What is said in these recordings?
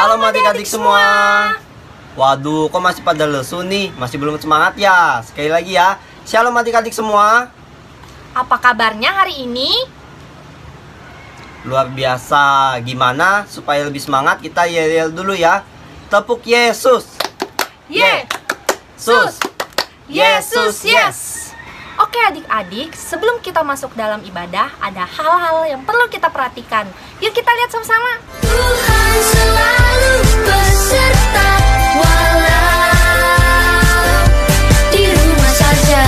Shalom adik-adik semua. Waduh, kok masih pada lesu nih? Masih belum semangat ya? Sekali lagi ya, shalom adik-adik semua. Apa kabarnya hari ini? Luar biasa. Gimana supaya lebih semangat? Kita yel-yel dulu ya. Tepuk Yesus. Yesus. Yesus, yes. Oke adik-adik, sebelum kita masuk dalam ibadah, ada hal-hal yang perlu kita perhatikan. Yuk kita lihat sama-sama. Tuhan selalu beserta, walau di rumah saja.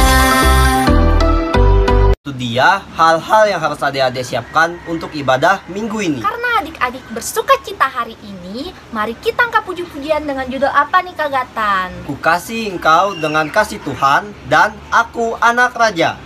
Itu dia hal-hal yang harus adik-adik siapkan untuk ibadah minggu ini. Karena adik-adik bersuka cita hari ini, mari kita angkat puji-pujian dengan judul apa nih Kak Gatan? Ku kasih engkau dengan kasih Tuhan, dan aku anak raja.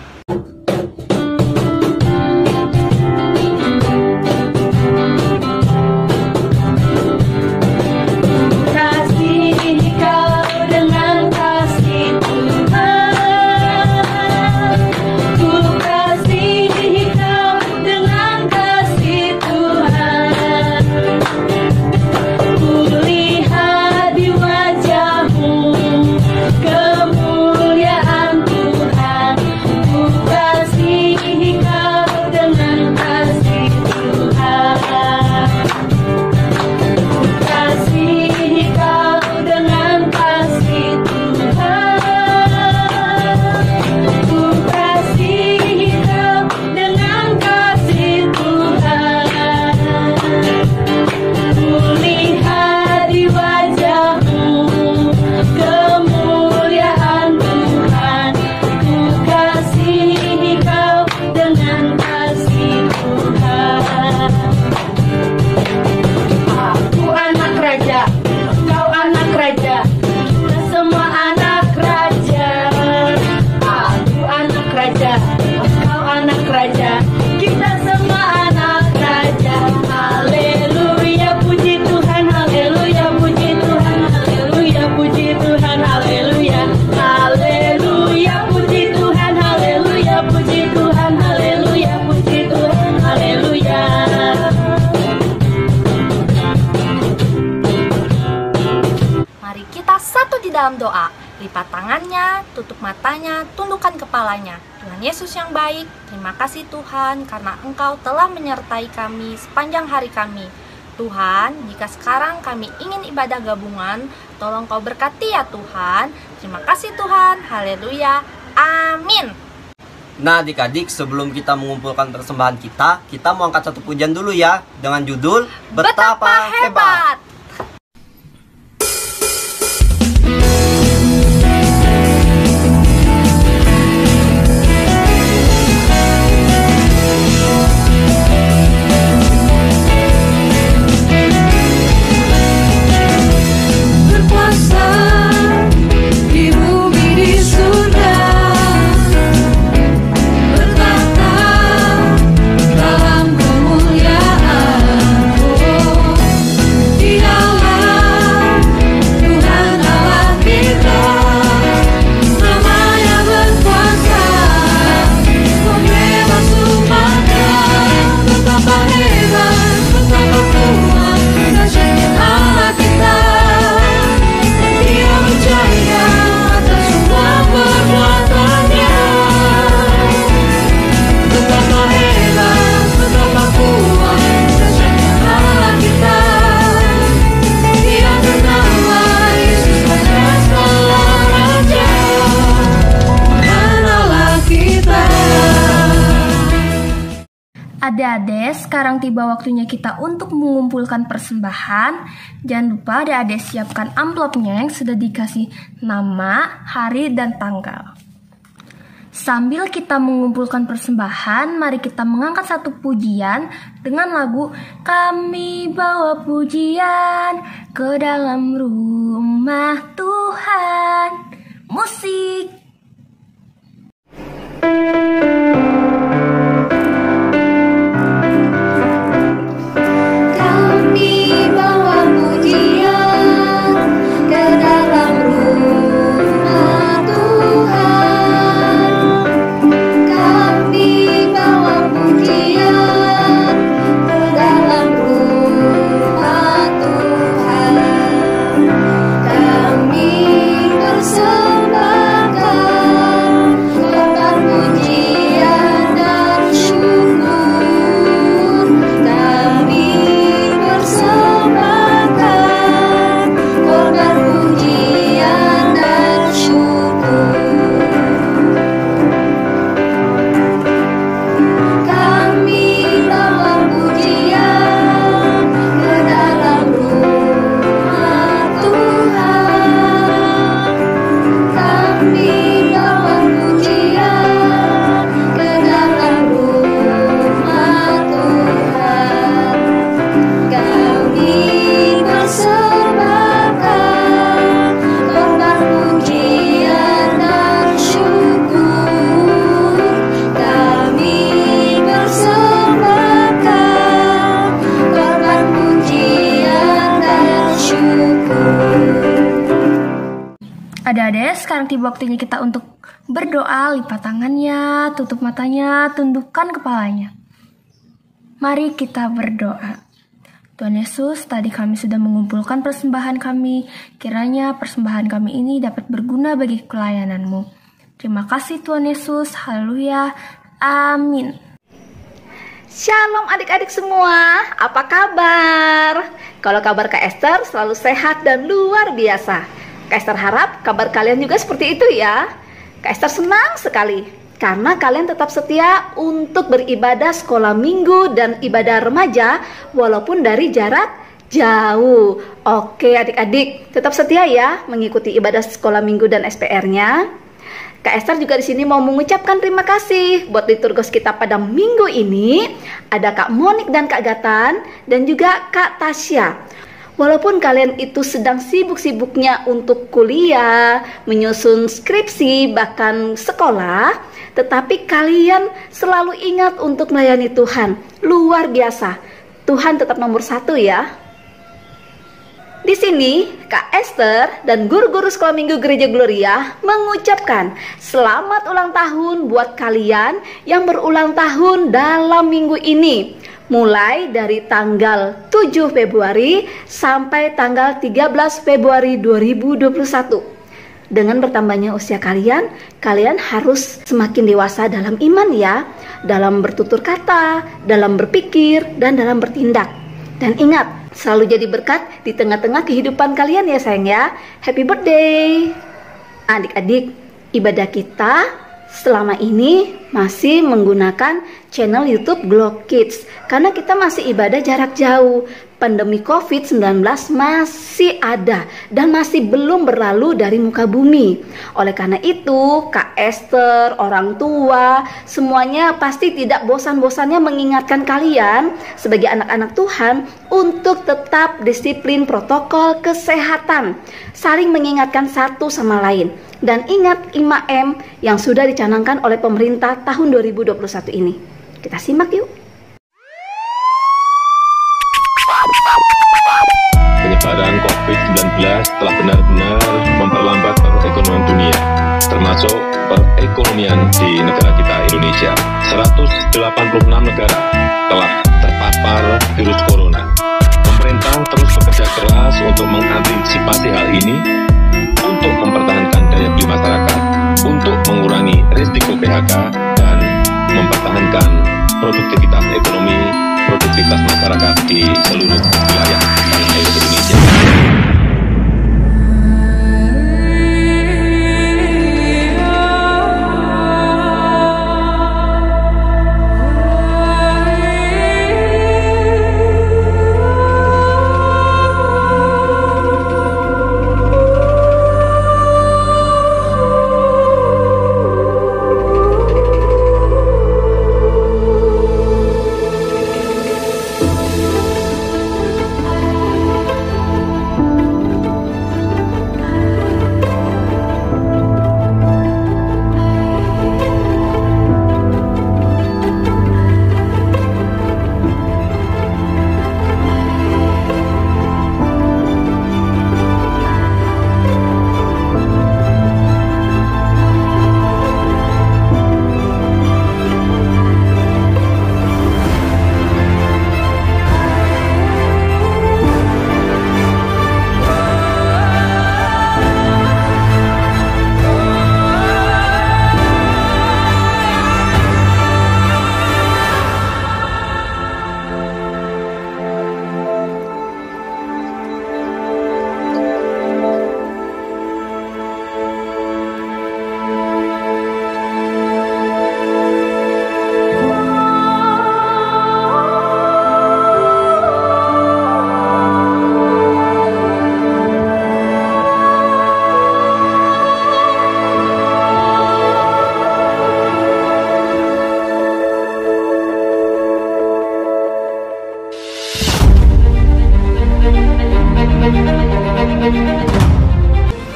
Dalam doa, lipat tangannya, tutup matanya, tundukkan kepalanya. Tuhan Yesus yang baik, terima kasih Tuhan karena Engkau telah menyertai kami sepanjang hari kami. Tuhan, jika sekarang kami ingin ibadah gabungan, tolong Kau berkati ya Tuhan. Terima kasih Tuhan, haleluya, amin. Nah adik-adik, sebelum kita mengumpulkan persembahan kita mau angkat satu pujian dulu ya, dengan judul Betapa Hebat. Adik-adik, sekarang tiba waktunya kita untuk mengumpulkan persembahan. Jangan lupa adik-adik siapkan amplopnya yang sudah dikasih nama, hari, dan tanggal. Sambil kita mengumpulkan persembahan, mari kita mengangkat satu pujian dengan lagu Kami Bawa Pujian ke dalam rumah Tuhan. Musik. Tuhan Adik-adik, sekarang tiba waktunya kita untuk berdoa. Lipat tangannya, tutup matanya, tundukkan kepalanya. Mari kita berdoa. Tuhan Yesus, tadi kami sudah mengumpulkan persembahan kami. Kiranya persembahan kami ini dapat berguna bagi pelayanan-Mu. Terima kasih Tuhan Yesus. Haleluya. Amin. Shalom adik-adik semua, apa kabar? Kalau kabar Kak Esther selalu sehat dan luar biasa. Kak Esther harap kabar kalian juga seperti itu ya. Kak Esther senang sekali karena kalian tetap setia untuk beribadah sekolah minggu dan ibadah remaja walaupun dari jarak jauh. Oke adik-adik, tetap setia ya mengikuti ibadah sekolah minggu dan SPR-nya. Kak Esther juga di sini mau mengucapkan terima kasih buat liturgos kita pada minggu ini. Ada Kak Monik dan Kak Gatan dan juga Kak Tasya. Walaupun kalian itu sedang sibuk-sibuknya untuk kuliah, menyusun skripsi, bahkan sekolah, tetapi kalian selalu ingat untuk melayani Tuhan. Luar biasa. Tuhan tetap nomor 1 ya. Di sini, Kak Esther dan guru-guru sekolah minggu Gereja Gloria mengucapkan selamat ulang tahun buat kalian yang berulang tahun dalam minggu ini. Mulai dari tanggal 7 Februari sampai tanggal 13 Februari 2021. Dengan bertambahnya usia kalian, kalian harus semakin dewasa dalam iman ya, dalam bertutur kata, dalam berpikir, dan dalam bertindak. Dan ingat, selalu jadi berkat di tengah-tengah kehidupan kalian ya sayang ya. Happy birthday. Adik-adik, ibadah kita selama ini masih menggunakan channel YouTube Glow Kids karena kita masih ibadah jarak jauh. Pandemi COVID-19 masih ada dan masih belum berlalu dari muka bumi. Oleh karena itu, Kak Esther, orang tua, semuanya pasti tidak bosan-bosannya mengingatkan kalian sebagai anak-anak Tuhan untuk tetap disiplin protokol kesehatan, saling mengingatkan satu sama lain. Dan ingat 5M yang sudah dicanangkan oleh pemerintah tahun 2021 ini. Kita simak yuk. Penyebaran COVID-19 telah benar-benar memperlambat perekonomian dunia, termasuk perekonomian di negara kita Indonesia. 186 negara telah terpapar virus corona. Pemerintah terus bekerja keras untuk mengantisipasi hal ini, untuk mempertahankan daya beli masyarakat, untuk mengurangi risiko PHK, dan mempertahankan produktivitas ekonomi, produktivitas masyarakat di seluruh wilayah tanah air Indonesia.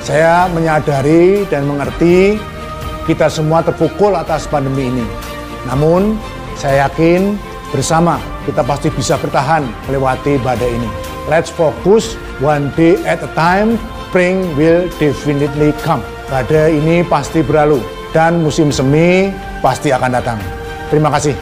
Saya menyadari dan mengerti kita semua terpukul atas pandemi ini. Namun, saya yakin bersama kita pasti bisa bertahan melewati badai ini. let's focus one day at a time. Spring will definitely come. Badai ini pasti berlalu dan musim semi pasti akan datang. Terima kasih.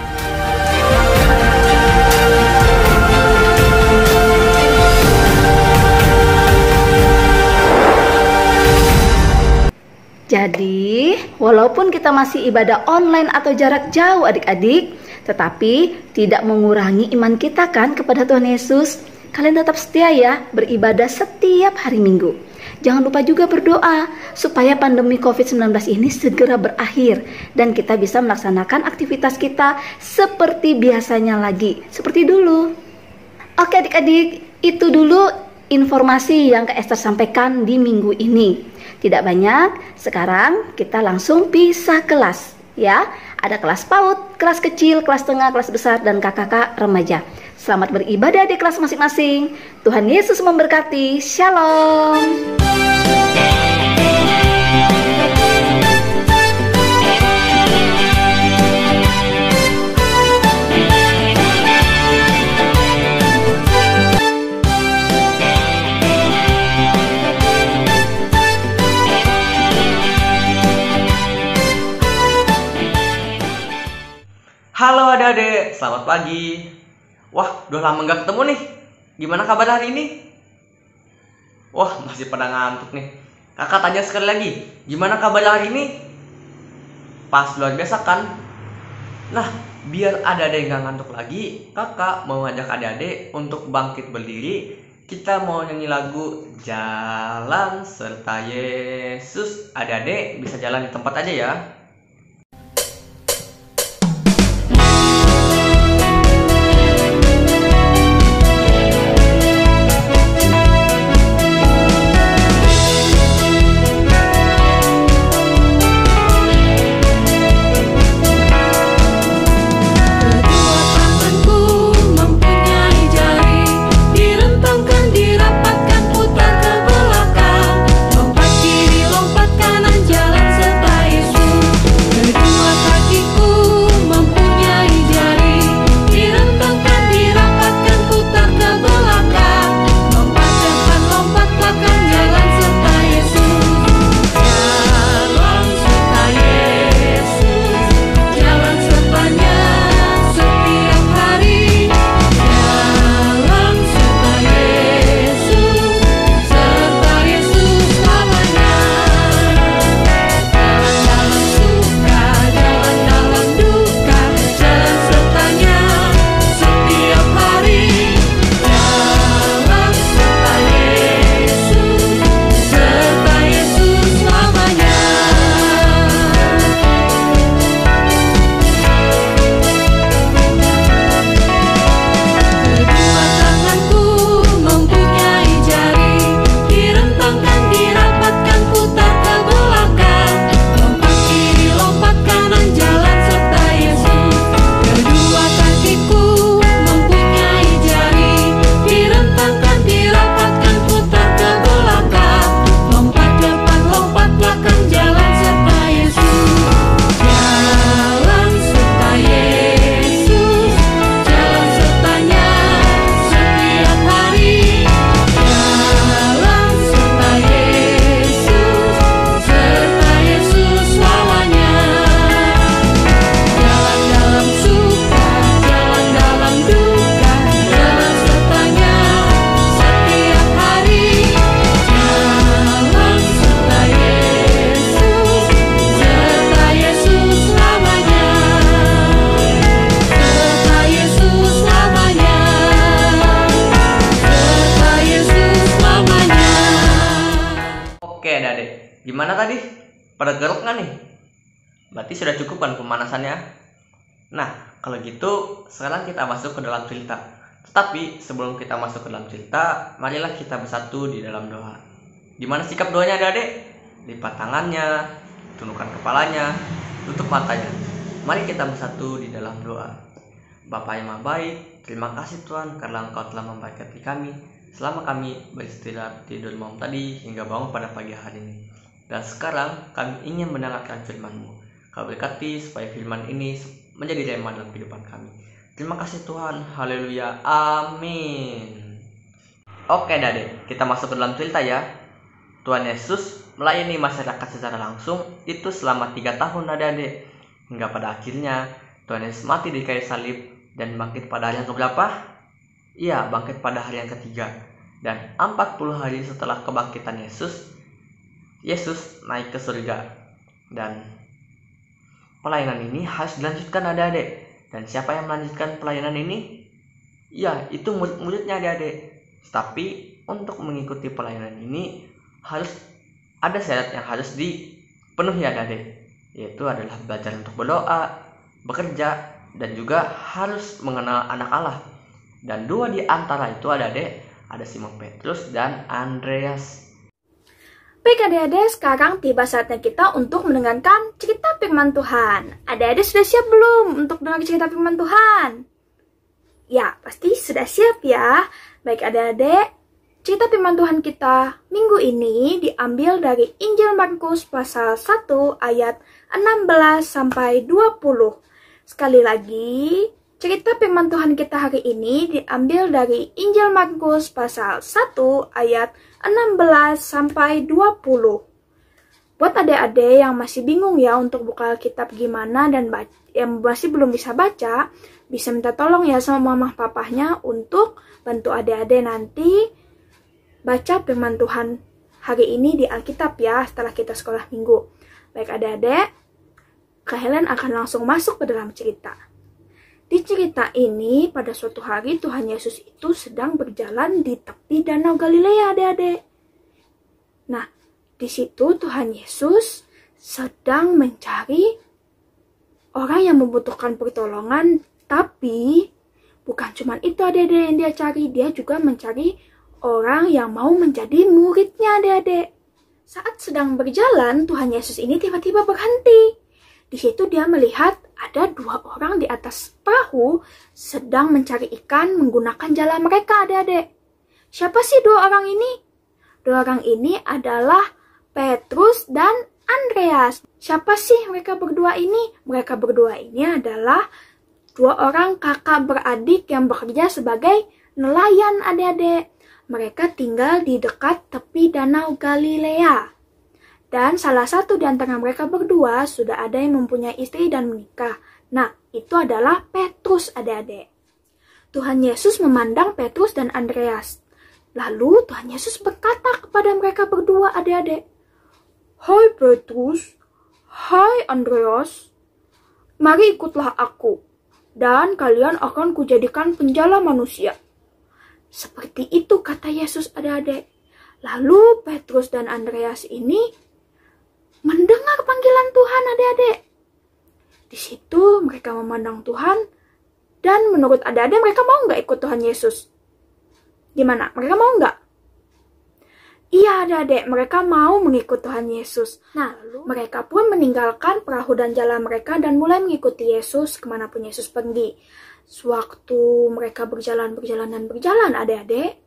Jadi, walaupun kita masih ibadah online atau jarak jauh adik-adik, tetapi tidak mengurangi iman kita kan kepada Tuhan Yesus. Kalian tetap setia ya beribadah setiap hari Minggu. Jangan lupa juga berdoa supaya pandemi COVID-19 ini segera berakhir dan kita bisa melaksanakan aktivitas kita seperti biasanya lagi, seperti dulu. Oke adik-adik, itu dulu informasi yang Kak Esther sampaikan di minggu ini. Tidak banyak, sekarang kita langsung pisah kelas ya. Ada kelas PAUD, kelas kecil, kelas tengah, kelas besar, dan kakak-kakak remaja. Selamat beribadah di kelas masing-masing. Tuhan Yesus memberkati. Shalom. Halo adik-adik, selamat pagi. Wah, udah lama nggak ketemu nih. Gimana kabar hari ini? Wah, masih pada ngantuk nih. Kakak tanya sekali lagi, gimana kabar hari ini? Pas luar biasa kan? Nah, biar adik-adik nggak ngantuk lagi, kakak mau ngajak adik-adik untuk bangkit berdiri. Kita mau nyanyi lagu Jalan Serta Yesus. Adik-adik bisa jalan di tempat aja ya. Gimana tadi? Pada gerok nggak nih? Berarti sudah cukup kan pemanasannya? Nah, kalau gitu sekarang kita masuk ke dalam cerita. Tetapi sebelum kita masuk ke dalam cerita, marilah kita bersatu di dalam doa. Gimana sikap doanya adik-adik? Lipat tangannya, tundukkan kepalanya, tutup matanya. Mari kita bersatu di dalam doa. Bapa yang Maha Baik, terima kasih Tuhan karena Engkau telah memberkati kami selama kami beristirahat tidur malam tadi hingga bangun pada pagi hari ini. Dan sekarang kami ingin mendengarkan firman-Mu. Kau berkati supaya firman ini menjadi rema dalam kehidupan kami. Terima kasih Tuhan. Haleluya. Amin. Oke Dade, kita masuk ke dalam cerita ya. Tuhan Yesus melayani masyarakat secara langsung itu selama 3 tahun Adik-adik. Hingga pada akhirnya Tuhan Yesus mati di kayu salib dan bangkit pada hari yang keberapa? Iya, bangkit pada hari yang ketiga. Dan 40 hari setelah kebangkitan Yesus naik ke surga. Dan pelayanan ini harus dilanjutkan Adik-adik. Dan siapa yang melanjutkan pelayanan ini? Ya, itu murid-muridnya Adik-adik. Tapi untuk mengikuti pelayanan ini harus ada syarat yang harus dipenuhi Adik-adik. Yaitu adalah belajar untuk berdoa, bekerja, dan juga harus mengenal anak Allah. Dan 2 di antara itu Adik-adik, ada Simon Petrus dan Andreas. Baik adik-adik, sekarang tiba saatnya kita untuk mendengarkan cerita firman Tuhan. Adik-adik sudah siap belum untuk dengar cerita firman Tuhan? Ya, pasti sudah siap ya. Baik adik-adik, cerita firman Tuhan kita minggu ini diambil dari Injil Markus pasal 1 ayat 16 sampai 20. Sekali lagi, cerita firman Tuhan kita hari ini diambil dari Injil Markus pasal 1 ayat 16 sampai 20. Buat adik-adik yang masih bingung ya untuk buka Alkitab gimana dan yang masih belum bisa baca, bisa minta tolong ya sama mama papahnya untuk bantu adik-adik nanti baca firman Tuhan hari ini di Alkitab ya setelah kita sekolah minggu. Baik adik-adik, Kak Helen akan langsung masuk ke dalam cerita. Di cerita ini, pada suatu hari Tuhan Yesus itu sedang berjalan di tepi Danau Galilea, adik-adik. Nah, di situ Tuhan Yesus sedang mencari orang yang membutuhkan pertolongan, tapi bukan cuma itu adik-adik yang dia cari, dia juga mencari orang yang mau menjadi muridnya, adik-adik. Saat sedang berjalan, Tuhan Yesus ini tiba-tiba berhenti. Di situ dia melihat ada 2 orang di atas perahu sedang mencari ikan menggunakan jala mereka, adik-adik. Siapa sih 2 orang ini? 2 orang ini adalah Petrus dan Andreas. Siapa sih mereka berdua ini? Mereka berdua ini adalah 2 orang kakak beradik yang bekerja sebagai nelayan, adik-adik. Mereka tinggal di dekat tepi Danau Galilea. Dan salah satu di antara mereka berdua sudah ada yang mempunyai istri dan menikah. Nah, itu adalah Petrus, adik-adik. Tuhan Yesus memandang Petrus dan Andreas. Lalu Tuhan Yesus berkata kepada mereka berdua, adik-adik, "Hai Petrus, hai Andreas, mari ikutlah aku, dan kalian akan kujadikan penjala manusia." Seperti itu kata Yesus, adik-adik. Lalu Petrus dan Andreas ini mendengar panggilan Tuhan, adik-adik. Di situ mereka memandang Tuhan, dan menurut adik-adik mereka mau nggak ikut Tuhan Yesus? Gimana? Mereka mau nggak? Iya adik-adik, mereka mau mengikut Tuhan Yesus. Nah, lalu mereka pun meninggalkan perahu dan jala mereka dan mulai mengikuti Yesus kemanapun Yesus pergi. Sewaktu mereka berjalan adik-adik,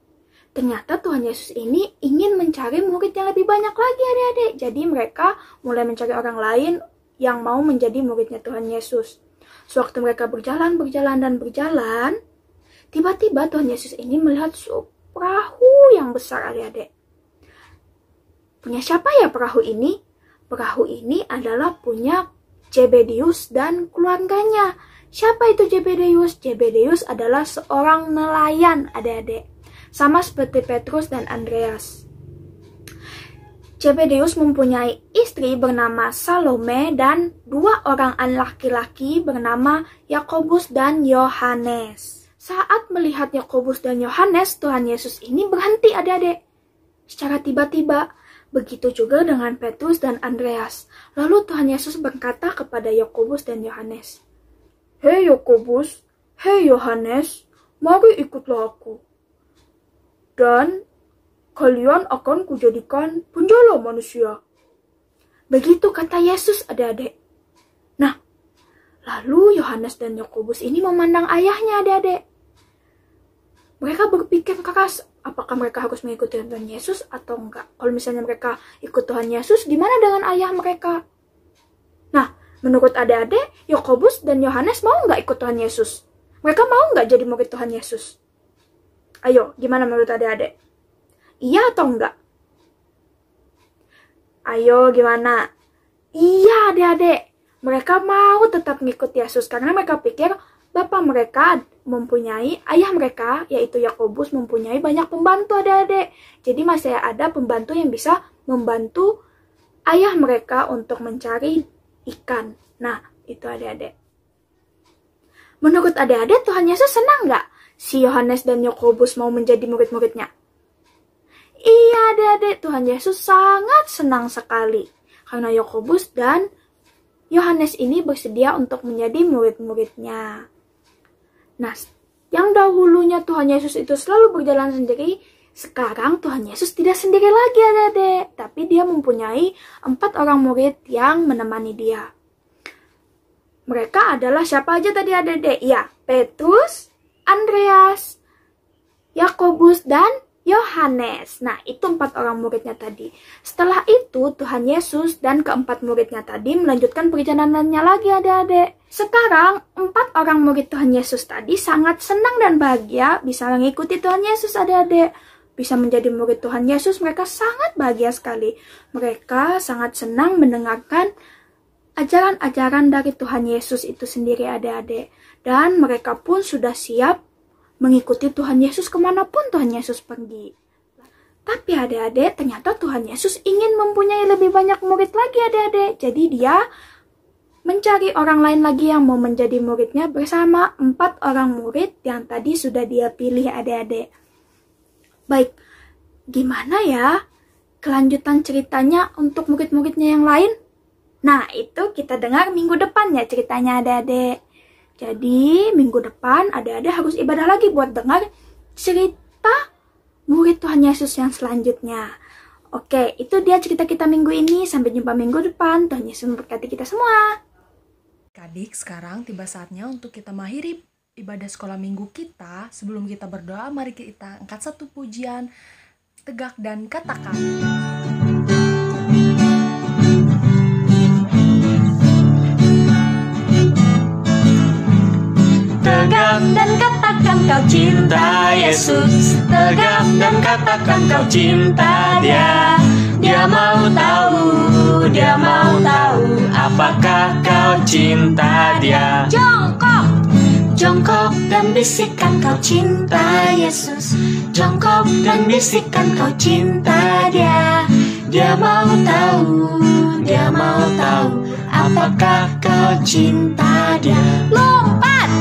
ternyata Tuhan Yesus ini ingin mencari murid yang lebih banyak lagi, adik-adik. Jadi mereka mulai mencari orang lain yang mau menjadi muridnya Tuhan Yesus. Sewaktu mereka berjalan, tiba-tiba Tuhan Yesus ini melihat perahu yang besar, adik-adik. Punya siapa ya perahu ini? Perahu ini adalah punya Zebedeus dan keluarganya. Siapa itu Zebedeus? Zebedeus adalah seorang nelayan, adik-adik. Sama seperti Petrus dan Andreas. Zebedeus mempunyai istri bernama Salome dan 2 orang anak laki-laki bernama Yakobus dan Yohanes. Saat melihat Yakobus dan Yohanes, Tuhan Yesus ini berhenti, adik-adik. Secara tiba-tiba, begitu juga dengan Petrus dan Andreas. Lalu Tuhan Yesus berkata kepada Yakobus dan Yohanes, "Hei Yakobus, hei Yohanes, mari ikutlah aku. Dan kalian akan kujadikan penjala manusia." Begitu kata Yesus, adik-adik. Nah, lalu Yohanes dan Yakobus ini memandang ayahnya, adik-adik. Mereka berpikir keras, apakah mereka harus mengikuti Tuhan Yesus atau enggak? Kalau misalnya mereka ikut Tuhan Yesus, gimana dengan ayah mereka? Nah, menurut adik-adik, Yakobus dan Yohanes mau nggak ikut Tuhan Yesus? Mereka mau nggak jadi murid Tuhan Yesus? Ayo, gimana menurut adik-adik? Iya atau enggak? Ayo, gimana? Iya, adik-adik. Mereka mau tetap ngikut Yesus karena mereka pikir bapak mereka ayah mereka, yaitu Yakobus, mempunyai banyak pembantu, adik-adik. Jadi masih ada pembantu yang bisa membantu ayah mereka untuk mencari ikan. Nah, itu adik-adik. Menurut adik-adik, Tuhan Yesus senang nggak si Yohanes dan Yakobus mau menjadi murid-muridnya? Iya adik-adik, Tuhan Yesus sangat senang sekali karena Yakobus dan Yohanes ini bersedia untuk menjadi murid-muridnya. Nah, yang dahulunya Tuhan Yesus itu selalu berjalan sendiri, sekarang Tuhan Yesus tidak sendiri lagi adik-adik, tapi dia mempunyai 4 orang murid yang menemani dia. Mereka adalah siapa aja tadi adik-adik? Ya, Petrus, Andreas, Yakobus, dan Yohanes. Nah, itu 4 orang muridnya tadi. Setelah itu, Tuhan Yesus dan keempat muridnya tadi melanjutkan perjalanannya lagi adik-adik. Sekarang, 4 orang murid Tuhan Yesus tadi sangat senang dan bahagia bisa mengikuti Tuhan Yesus adik-adik. Bisa menjadi murid Tuhan Yesus, mereka sangat bahagia sekali. Mereka sangat senang mendengarkan ajaran-ajaran dari Tuhan Yesus itu sendiri adik-adik. Dan mereka pun sudah siap mengikuti Tuhan Yesus kemanapun Tuhan Yesus pergi. Tapi adik-adik, ternyata Tuhan Yesus ingin mempunyai lebih banyak murid lagi adik-adik. Jadi dia mencari orang lain lagi yang mau menjadi muridnya bersama 4 orang murid yang tadi sudah dia pilih adik-adik. Baik, gimana ya kelanjutan ceritanya untuk murid-muridnya yang lain? Nah, itu kita dengar minggu depan ya ceritanya adik-adik. Jadi, minggu depan adik-adik harus ibadah lagi buat dengar cerita murid Tuhan Yesus yang selanjutnya. Oke, itu dia cerita kita minggu ini. Sampai jumpa minggu depan. Tuhan Yesus memberkati kita semua. Adik, sekarang tiba saatnya untuk kita mengakhiri ibadah sekolah minggu kita. Sebelum kita berdoa, mari kita angkat satu pujian. Tegak dan katakan. Tegak dan katakan kau cinta Yesus. Tegak dan katakan kau cinta Dia. Dia mau tahu apakah kau cinta Dia. Jongkok, Jongkok dan bisikan kau cinta Yesus. Jongkok dan bisikan kau cinta Dia. Dia mau tahu apakah kau cinta Dia. lompat,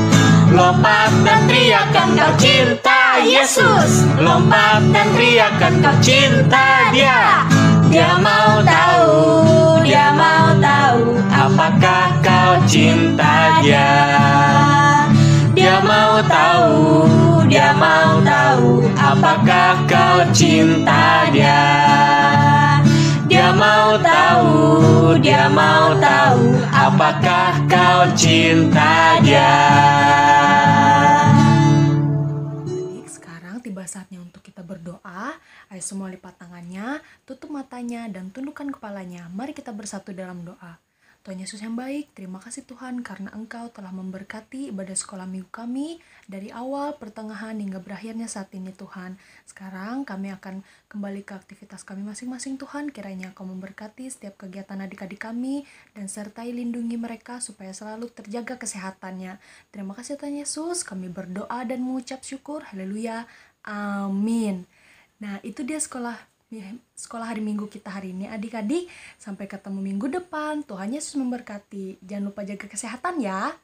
Lompat dan teriakan kau cinta Yesus. Lompat dan teriakan kau cinta Dia. Dia mau tahu apakah kau cinta Dia. Dia mau tahu apakah kau cinta Dia. Dia mau tahu apakah kau cinta Dia. Sekarang tiba saatnya untuk kita berdoa. Ayo semua lipat tangannya, tutup matanya, dan tundukkan kepalanya. Mari kita bersatu dalam doa. Tuhan Yesus yang baik, terima kasih Tuhan karena Engkau telah memberkati ibadah sekolah minggu kami dari awal, pertengahan, hingga berakhirnya saat ini Tuhan. Sekarang kami akan kembali ke aktivitas kami masing-masing Tuhan. Kiranya Engkau memberkati setiap kegiatan adik-adik kami dan sertai lindungi mereka supaya selalu terjaga kesehatannya. Terima kasih Tuhan Yesus, kami berdoa dan mengucap syukur. Haleluya, amin. Nah, itu dia sekolah hari Minggu kita hari ini adik-adik. Sampai ketemu minggu depan. Tuhan Yesus memberkati. Jangan lupa jaga kesehatan ya.